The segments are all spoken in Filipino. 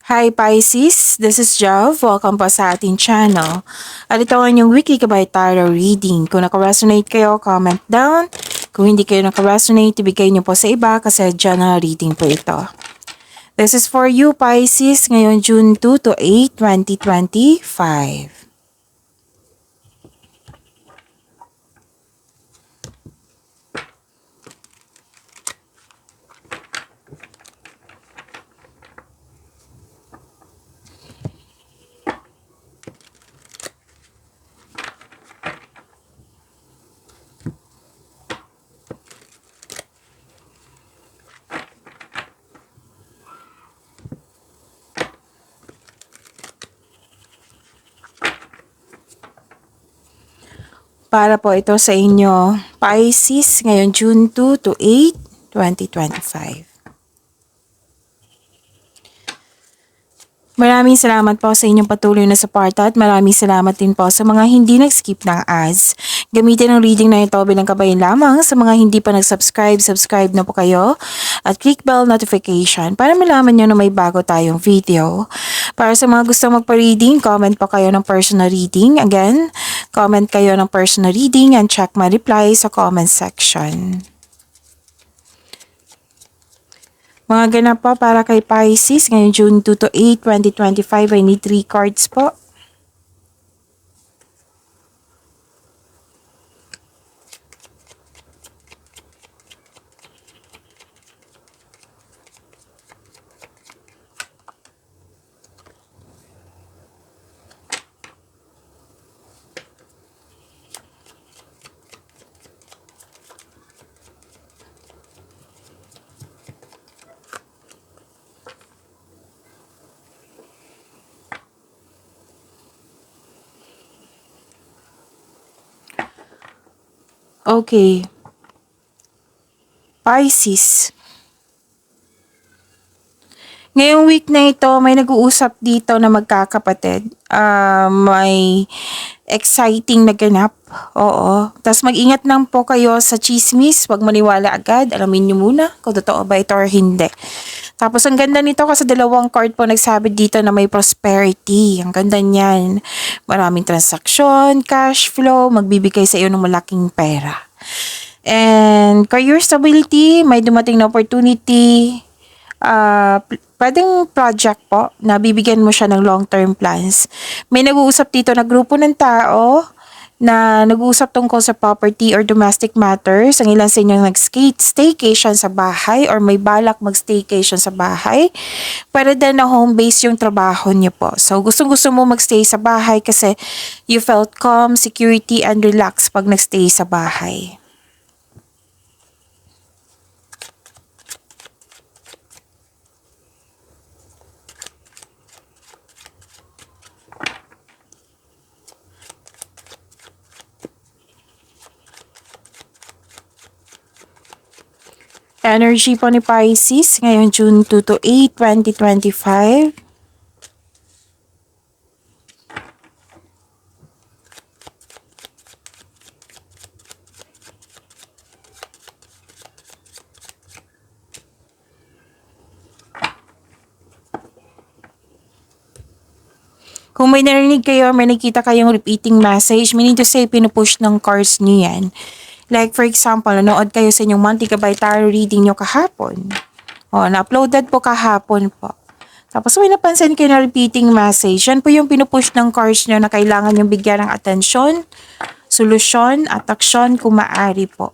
Hi Pisces, this is Jav. Welcome po sa ating channel. At ito ang inyong weekly Kabay Tarot reading. Kung naka-resonate kayo, comment down. Kung hindi kayo naka-resonate, ibigay niyo po sa iba kasi general reading po ito. This is for you Pisces ngayon June 2 to 8, 2025. Para po ito sa inyo, Pisces, ngayon June 2 to 8, 2025. Maraming salamat po sa inyong patuloy na suporta at maraming salamat din po sa mga hindi nag-skip ng ads. Gamitin ang reading na ito bilang kabayan lamang. Sa mga hindi pa nag-subscribe, subscribe na po kayo at click bell notification para malaman nyo na may bago tayong video. Para sa mga gusto magpa-reading, comment po kayo ng personal reading. Again, comment kayo ng personal reading and check my reply sa comment section. Mga ganap po para kay Pisces ngayong June 2 to 8, 2025. I need 3 cards po. Okay. Pisces. Ngayong week na ito, may nag-uusap dito na magkakapatid. May exciting na ganap. Oo. Tapos mag-ingat lang po kayo sa chismis. Huwag maniwala agad. Alamin nyo muna kung totoo ba ito or hindi. Tapos ang ganda nito kasi dalawang card po nagsabi dito na may prosperity. Ang ganda niyan. Maraming transaksyon, cash flow, magbibigay sa iyo ng malaking pera. And career stability, may dumating na opportunity. Pwedeng project po na bibigyan mo siya ng long-term plans. May nag-uusap dito na grupo ng tao na nag-uusap tungkol sa property or domestic matters. Ang ilan sa inyo nag-staycation sa bahay or may balak mag-staycation sa bahay. Para din na home base yung trabaho niyo po. So, gustong-gusto mo mag-stay sa bahay kasi you felt calm, security, and relaxed pag nag-stay sa bahay. Energy po ni Pisces ngayon June 2 to 8, 2025. Kung may narinig kayo, may nakita kayong repeating message, meaning to say, pinupush ng cards niyo yan. Like for example, nanood kayo sa inyong monthly Kabay Tarot reading nyo kahapon. O, na-uploaded po kahapon po. Tapos may napansin kayo na repeating message. Yan po yung pinupush ng cards nyo na kailangan yung bigyan ng atensyon, solusyon, at aksyon kung maaari po.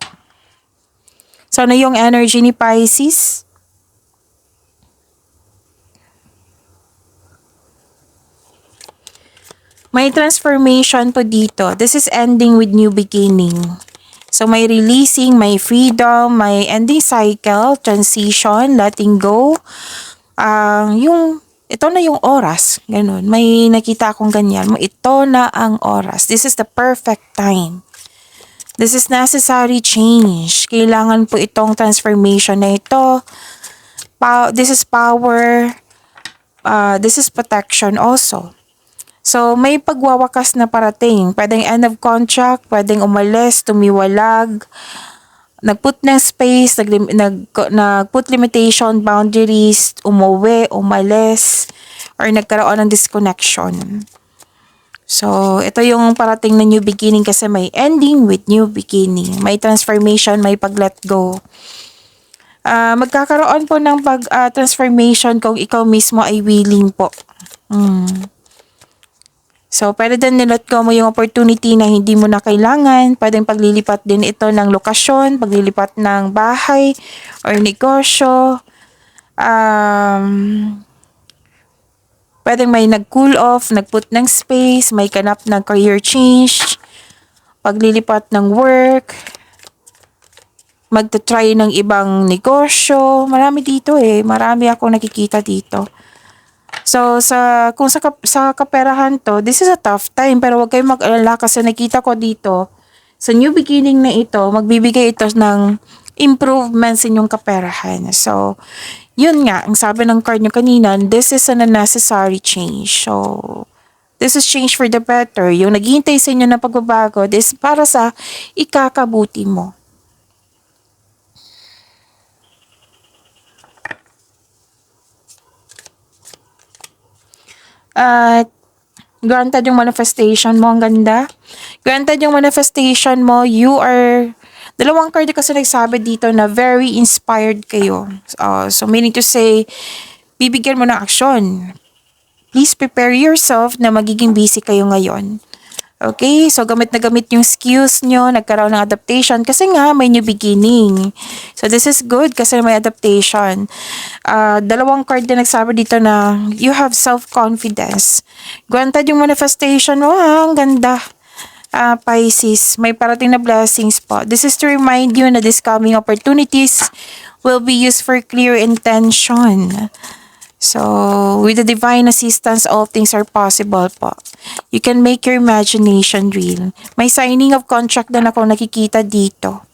So, ano yung energy ni Pisces? May transformation po dito. This is ending with new beginning. So, may releasing, may freedom, may ending cycle, transition, letting go. Ito na yung oras. Ganun. May nakita akong ganyan. Ito na ang oras. This is the perfect time. This is necessary change. Kailangan po itong transformation na ito. This is power. This is protection also. So, may pagwawakas na parating. Pwedeng end of contract, pwedeng umalis, tumiwalag, nagput ng space, nagput limitation, boundaries, umuwi, umalis, or nagkaroon ng disconnection. So, ito yung parating na new beginning kasi may ending with new beginning. May transformation, may pag-let go. Magkakaroon po ng transformation kung ikaw mismo ay willing po. So, pwede din nilet go mo yung opportunity na hindi mo na kailangan. Pwedeng paglilipat din ito ng lokasyon, paglilipat ng bahay or negosyo. Pwedeng may nag-cool off, nag-put ng space, may ganap ng career change, paglilipat ng work, magta-try ng ibang negosyo. Marami dito marami akong nakikita dito. So, kung sa kaperahan to, this is a tough time, pero huwag kayong mag-alala kasi nakita ko dito, sa new beginning na ito, magbibigay ito ng improvements sa inyong kaperahan. So, yun nga, ang sabi ng card nyo kanina, this is an unnecessary change. So, this is change for the better. Yung naghihintay sa inyo na pagbabago, this is para sa ikakabuti mo. At granted yung manifestation mo, ang ganda. Granted yung manifestation mo, you are, dalawang card kasi nagsabi dito na very inspired kayo. So meaning to say, bibigyan mo ng action. Please prepare yourself na magiging busy kayo ngayon. Okay, so gamit na gamit yung skills nyo, nagkaroon ng adaptation kasi nga may new beginning. So this is good kasi may adaptation. Dalawang card din nagsabi dito na you have self-confidence. Granted yung manifestation mo, ang ganda. Pisces, may parating na blessings po. This is to remind you na these coming opportunities will be used for clear intention. So, with the divine assistance, all things are possible po. You can make your imagination real. May signing of contract na ako nakikita dito.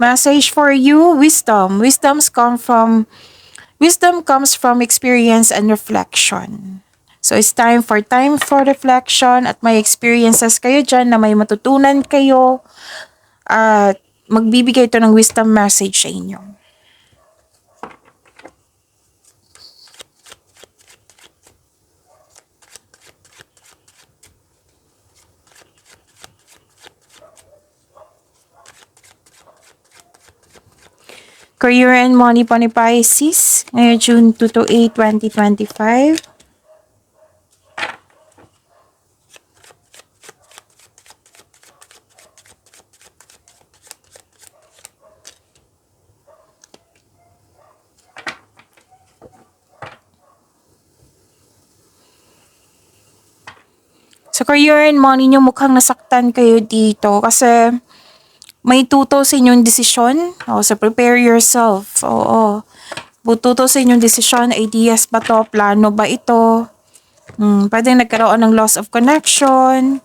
Message for you, wisdom. Wisdom comes from experience and reflection. So, it's time for reflection at may experiences kayo dyan na may matutunan kayo. At magbibigay ito ng wisdom message sa inyo. Career and money po ni Pisces ngayon June 2 to 8, 2025. Sa career and money nyo, mukhang nasaktan kayo dito kasi may tuto sa inyong desisyon. So prepare yourself. Oo. Bututo sa inyong desisyon, ideas ba to, plano ba ito? Pwede nagkaroon ng loss of connection.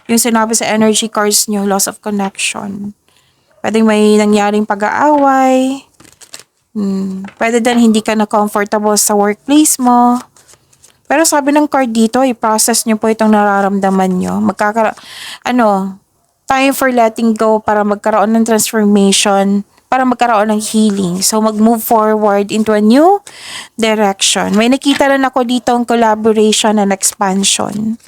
Yung sinabi sa energy cards nyo, loss of connection. Pwede may nangyaring pag-aaway. Pwede din hindi ka na comfortable sa workplace mo. Pero sabi ng card dito, i-process nyo po itong nararamdaman nyo. Time for letting go para magkaroon ng transformation, para magkaroon ng healing. So, mag-move forward into a new direction. May nakita rin ako dito ang collaboration and expansion.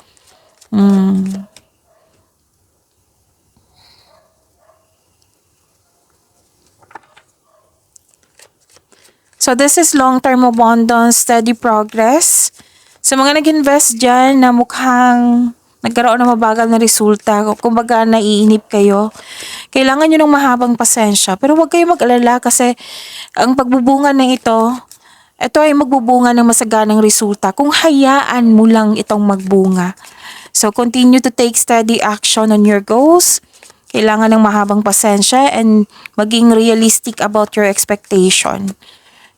So, this is long-term abundance, steady progress. Sa mga nag-invest dyan na mukhang nagkaroon ng mabagal na resulta, kumbaga naiinip kayo, kailangan nyo ng mahabang pasensya. Pero huwag kayo mag-alala kasi ang pagbubunga ng ito ay magbubunga ng masaganang resulta kung hayaan mo lang itong magbunga. So, continue to take steady action on your goals. Kailangan ng mahabang pasensya and maging realistic about your expectation.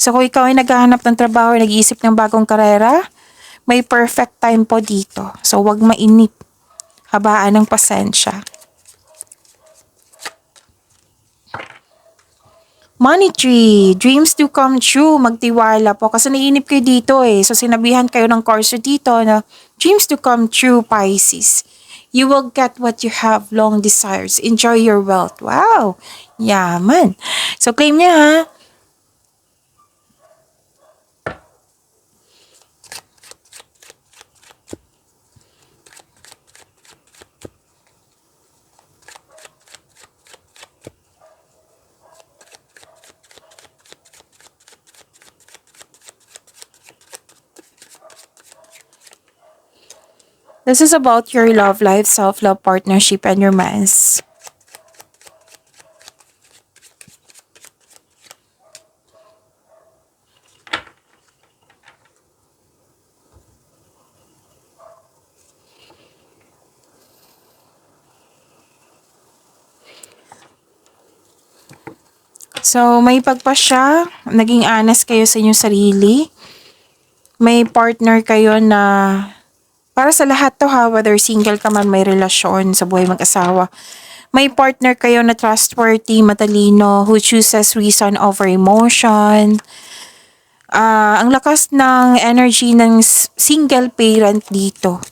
So, kung ikaw ay naghahanap ng trabaho, nag-iisip ng bagong karera, may perfect time po dito. So, wag mainip. Habaan ng pasensya. Money tree. Dreams do come true. Magtiwala po. Kasi naiinip kayo dito So, sinabihan kayo ng course dito na dreams do come true, Pisces. You will get what you have long desires. Enjoy your wealth. Wow! Yaman. So, claim niya ha. This is about your love life, self-love, partnership, and romance. So, may pagpasya, naging honest kayo sa inyong sarili. May partner kayo na para sa lahat to ha, whether single ka man, may relasyon sa buhay mag-asawa. May partner kayo na trustworthy, matalino, who chooses reason over emotion. Ang lakas ng energy ng single parent dito.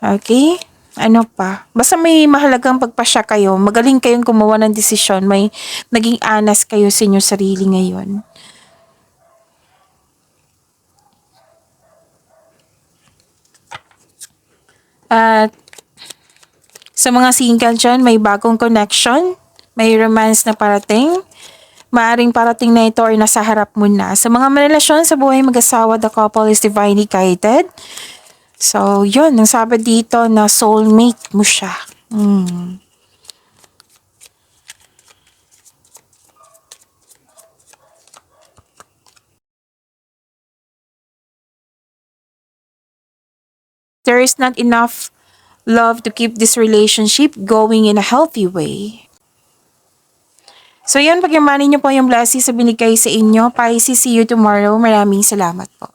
Okay? Ano pa? Basta may mahalagang pagpasya kayo, magaling kayong gumawa ng desisyon, may naging honest kayo sa inyong sarili ngayon. At sa mga single dyan, may bagong connection, may romance na parating, maaring parating na ito or nasa harap mo na. Sa mga relasyon sa buhay mag-asawa, the couple is divinely guided. So, yun, ang sabi dito na soulmate mo siya. There is not enough love to keep this relationship going in a healthy way. So yan, pagyamanin niyo po yung blessings sa binigay sa inyo. Pisces, see you tomorrow. Maraming salamat po.